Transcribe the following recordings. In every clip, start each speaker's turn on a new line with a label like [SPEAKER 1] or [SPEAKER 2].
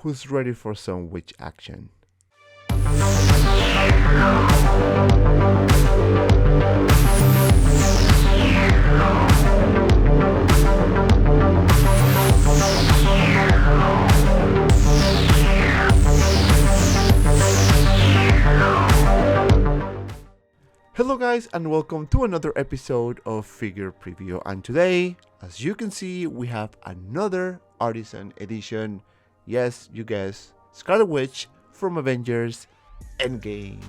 [SPEAKER 1] who's ready for some witch action. Hello guys, and welcome to another episode of Figure Preview, and today, as you can see, we have another Artisan edition. Yes, you guessed, Scarlet Witch from Avengers Endgame.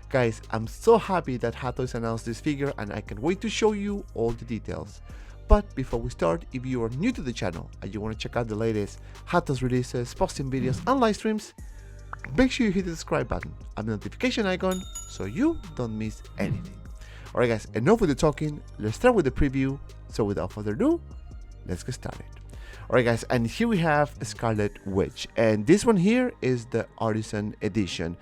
[SPEAKER 1] Guys, I'm so happy that HAWKWARTOYZ announced this figure and I can't wait to show you all the details. But before we start, if you are new to the channel and you want to check out the latest HAWKWARTOYZ releases, posting videos and live streams, make sure you hit the subscribe button and the notification icon so you don't miss anything. Alright guys, enough with the talking, let's start with the preview. So without further ado, let's get started. Alright guys, and here we have Scarlet Witch, and this one here is the Artisan edition.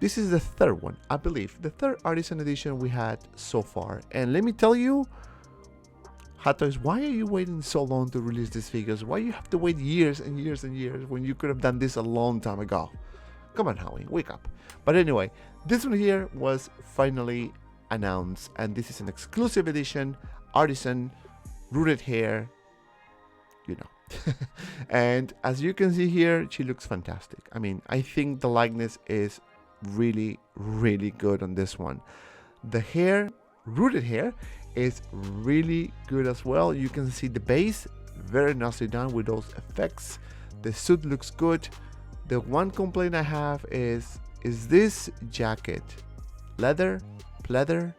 [SPEAKER 1] This is the third one, I believe, the third Artisan edition we had so far. And let me tell you, HAWKWARTOYZ, why are you waiting so long to release these figures? Why you have to wait years and years and years when you could have done this a long time ago? Come on, Howie, wake up. But anyway, this one here was finally announced, and this is an exclusive edition, Artisan, rooted hair, you know. And as you can see here, she looks fantastic. I mean, I think the likeness is really good on this one. The hair, rooted hair, is really good as well. You can see the base very nicely done with those effects. The suit looks good. The one complaint I have is this jacket leather, pleather?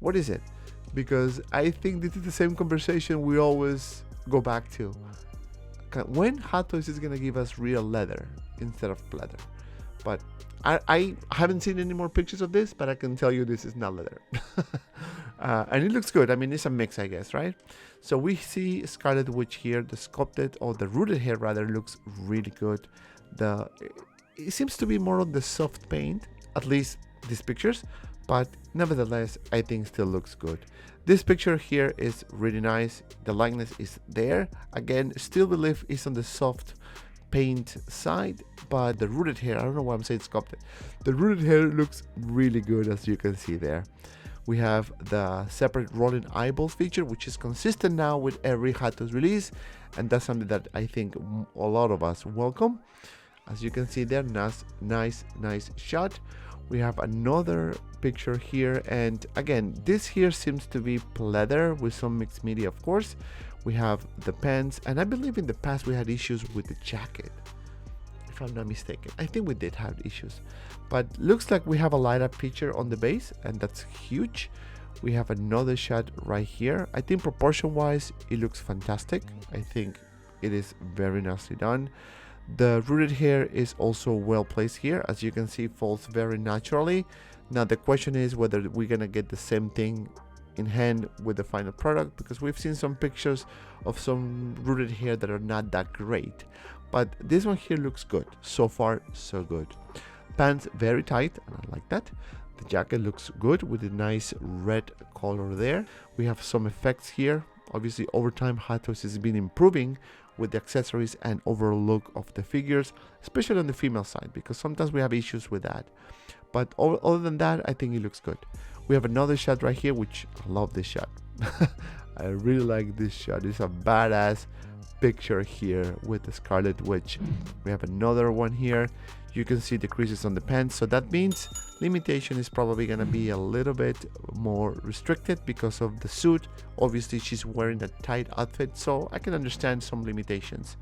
[SPEAKER 1] What is it? Because I think this is the same conversation we always go back to. When HAWKWARTOYZ is gonna give us real leather instead of pleather? But I haven't seen any more pictures of this, but I can tell you this is not leather. And it looks good. I mean, it's a mix, I guess, right? So we see Scarlet Witch here. The sculpted, or the rooted hair rather, looks really good. It seems to be more on the soft paint, at least these pictures, but nevertheless, I think still looks good. This picture here is really nice. The likeness is there. Again, still believe it's on the soft paint side, but the rooted hair, I don't know why I'm saying sculpted. The rooted hair looks really good, as you can see there. We have the separate rolling eyeballs feature, which is consistent now with every HAWKWARTOYZ release, and that's something that I think a lot of us welcome. As you can see there, nice shot. We have another picture here, and again, this here seems to be pleather with some mixed media, of course. We have the pants, and I believe in the past we had issues with the jacket, if I'm not mistaken. I think we did have issues, but looks like we have a light up picture on the base, and that's huge. We have another shot right here. I think proportion wise it looks fantastic. I think it is very nicely done. The rooted hair is also well placed here. As you can see, falls very naturally. Now the question is whether we're gonna get the same thing in hand with the final product, because we've seen some pictures of some rooted hair that are not that great, but this one here looks good. So far so good. Pants very tight, and I like that. The jacket looks good with a nice red color there. We have some effects here. Obviously over time HAWKWARTOYZ has been improving with the accessories and overall look of the figures, especially on the female side, because sometimes we have issues with that. But other than that, I think it looks good. We have another shot right here, which I love this shot. I really like this shot. It's a badass picture here with the Scarlet Witch. We have another one here. You can see the creases on the pants, so that means limitation is probably gonna be a little bit more restricted because of the suit. Obviously she's wearing a tight outfit, so I can understand some limitations.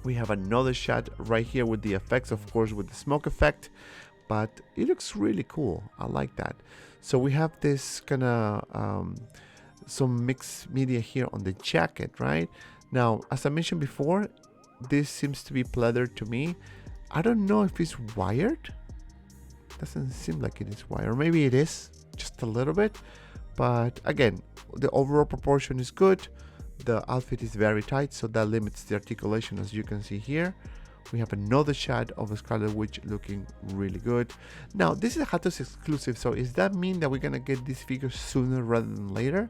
[SPEAKER 1] We have another shot right here with the effects, of course, with the smoke effect, but it looks really cool. I like that. So we have this kind of some mixed media here on the jacket, right? Now, as I mentioned before, this seems to be pleather to me. I don't know if it's wired. Doesn't seem like it is wired. Or maybe it is, just a little bit. But again, the overall proportion is good. The outfit is very tight, so that limits the articulation, as you can see here. We have another shot of a Scarlet Witch looking really good. Now, this is a HAWKWARTOYZ exclusive, so does that mean that we're gonna get these figures sooner rather than later?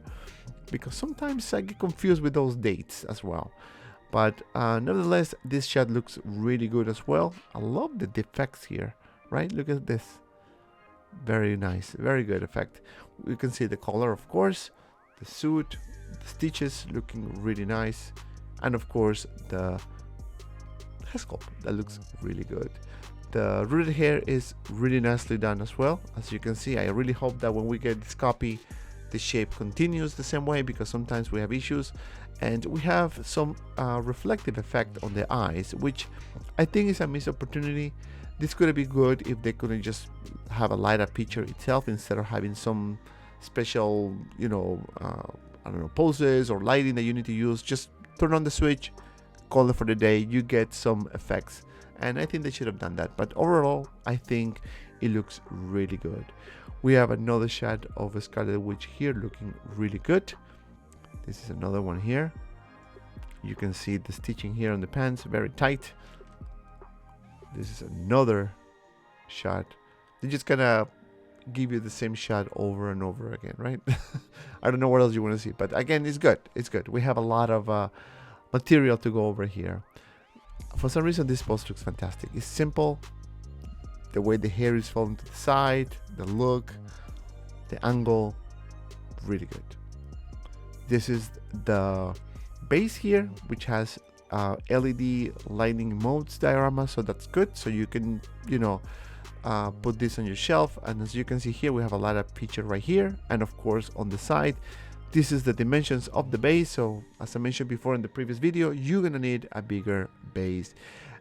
[SPEAKER 1] Because sometimes I get confused with those dates as well. But nevertheless, this shot looks really good as well. I love the defects here, right? Look at this. Very nice, very good effect. You can see the color, of course, the suit, the stitches looking really nice, and of course the hair sculpt that looks really good. The rooted hair is really nicely done as well. As you can see, I really hope that when we get this copy, the shape continues the same way, because sometimes we have issues, and we have some reflective effect on the eyes, which I think is a missed opportunity. This could be good if they couldn't just have a lighter picture itself instead of having some special, you know, I don't know, poses or lighting that you need to use. Just turn on the switch, call it for the day, you get some effects. And I think they should have done that. But overall, I think it looks really good. We have another shot of a Scarlet Witch here looking really good. This is another one here. You can see the stitching here on the pants, very tight. This is another shot. They're just gonna give you the same shot over and over again, right? I don't know what else you want to see, but again, it's good. It's good. We have a lot of material to go over here. For some reason, this post looks fantastic. It's simple. The way the hair is falling to the side, the look, the angle, really good. This is the base here, which has LED lightning modes diorama, so that's good. So you can, you know, put this on your shelf, and as you can see here, we have a lot of picture right here, and of course on the side, this is the dimensions of the base. So as I mentioned before in the previous video, you're gonna need a bigger base,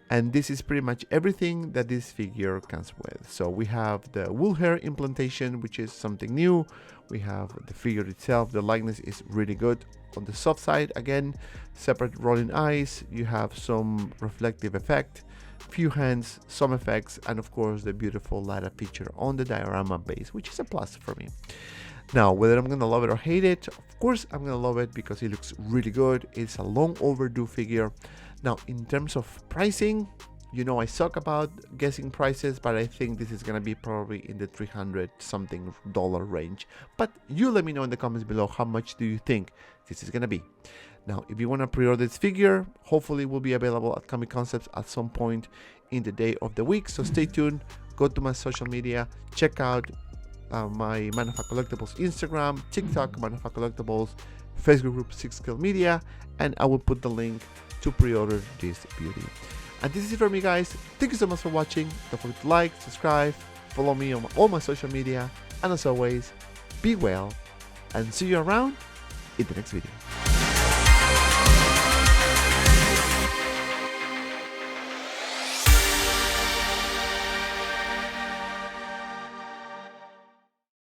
[SPEAKER 1] and this is pretty much everything that this figure comes with. So we have the wool hair implantation, which is something new. We have the figure itself. The likeness is really good. On the soft side, again, separate rolling eyes, you have some reflective effect, few hands, some effects, and of course the beautiful lighter picture on the diorama base, which is a plus for me. Now, whether I'm gonna love it or hate it, of course I'm gonna love it because it looks really good. It's a long overdue figure. Now, in terms of pricing, you know I suck about guessing prices, but I think this is gonna be probably in the $300 something range. But you let me know in the comments below, how much do you think this is gonna be? Now, if you want to pre-order this figure, hopefully it will be available at Comic Concepts at some point in the day of the week. So stay tuned, go to my social media, check out my Manafak Collectibles Instagram, TikTok, Manafak Collectibles, Facebook group 6Kill Media, and I will put the link to pre-order this beauty. And this is it for me, guys. Thank you so much for watching. Don't forget to like, subscribe, follow me on all my social media, and as always, be well, and see you around in the next video.